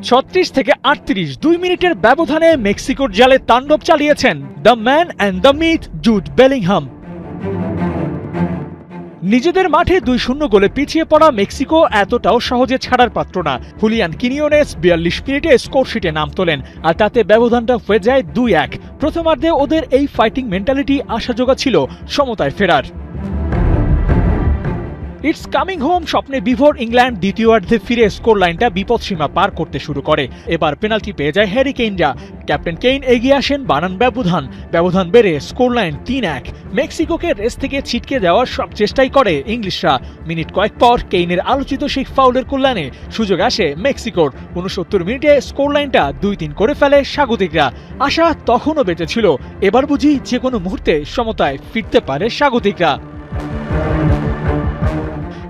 36 থেকে 38 2 মিনিটের ব্যবধানে মেক্সিকোর জালে তাণ্ডব চালিয়েছেন the man and the myth Jude Bellingham. নিজেদের মাঠে 2-0 গোলে পিছিয়ে পড়া মেক্সিকো এতটাও সহজে ছাড়ার পাত্র না। হুলিয়ান কিনিওনেস 42 মিনিটে স্কোর শিটে নাম তোলেন, আর তাতে ব্যবধানটা হয়ে যায় 2-1। প্রথমার্ধে ওদের এই ফাইটিং মেন্টালিটি আশা যোগাচ্ছিল সমতায় ফেরার। ইটস কামিং হোম স্বপ্নে বিভোর ইংল্যান্ড দ্বিতীয়ার্ধে ফিরে স্কোর লাইনটা বিপদসীমা পার করতে শুরু করে। এবার পেনাল্টি পেয়ে যায় হ্যারি কেইনরা। ক্যাপ্টেন কেইন এগিয়ে আসেন, বানান ব্যবধান বেড়ে স্কোর লাইন 3-1। মেক্সিকোকে রেস থেকে ছিটকে যাওয়ার সব চেষ্টাই করে ইংলিশরা। মিনিট কয়েক পর কেইনের আলোচিত সেই ফাউলের কল্যাণে সুযোগ আসে মেক্সিকোর। 69 মিনিটে স্কোর লাইনটা 2-3 করে ফেলে স্বাগতিকরা। আশা তখনও বেঁচে ছিল, এবার বুঝি যে কোনো মুহূর্তে সমতায় ফিরতে পারে স্বাগতিকরা।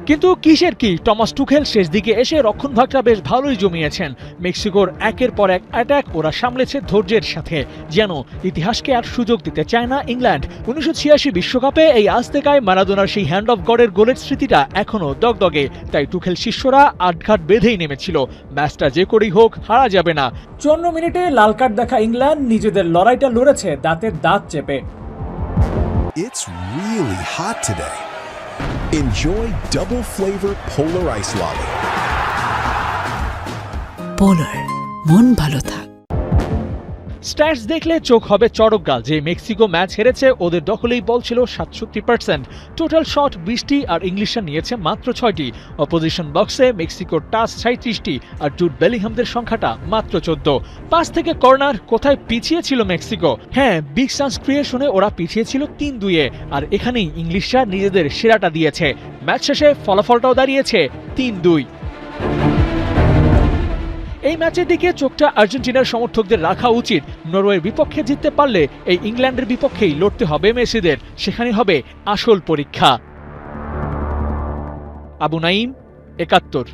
কিন্তু কিসের কি, টমাস টুখেল শেষ দিকে এসে রক্ষণভাগটা বেশ ভালোই জমিয়েছেন। মেক্সিকোর একের পর এক অ্যাটাক ওরা সামলেছে ধৈর্যের সাথে, যেন ইতিহাসকে আর সুযোগ দিতে চায় না ইংল্যান্ড। 1986 বিশ্বকাপে এই আজতেকায় মারাদোনার সেই হ্যান্ড অফ গডের গোলের স্মৃতিটা এখনো দগদগে, তাই টুখেল শিষ্যরা আটঘাট বেঁধেই নেমেছিল, ম্যাচটা যে করেই হোক হারা যাবে না। 54 মিনিটে লাল কার্ড দেখা ইংল্যান্ড নিজেদের লড়াইটা লড়েছে দাঁতের দাঁত চেপে। It's really hot today. Enjoy double flavor Polar Ice Lolly. Polar, মন ভালো থাক। স্ট্যাটস দেখলে চোখ হবে চড়কগাল যে মেক্সিকো ম্যাচ হেরেছে, ওদের দখলেই বল ছিল 67%। টোটাল শট 20টি আর ইংলিশরা নিয়েছে মাত্র 6টি। অপোজিশন বক্সে মেক্সিকোর টাচ 37টি আর জুড বেলিংহামদের সংখ্যাটা মাত্র 14। পাস থেকে কর্নার কোথায় পিছিয়ে ছিল মেক্সিকো? হ্যাঁ, বিগ চান্স ক্রিয়েশনে ওরা পিছিয়ে ছিল 3-2-এ, আর এখানেই ইংলিশরা নিজেদের সেরাটা দিয়েছে। ম্যাচ শেষে ফলাফলটাও দাঁড়িয়েছে 3-2। এই ম্যাচের দিকে চোখটা আর্জেন্টিনার সমর্থকদের রাখা উচিত। নরওয়ের বিপক্ষে জিততে পারলে এই ইংল্যান্ডের বিপক্ষেই লড়তে হবে মেসিদের, সেখানে হবে আসল পরীক্ষা। আবু নাইম, 71।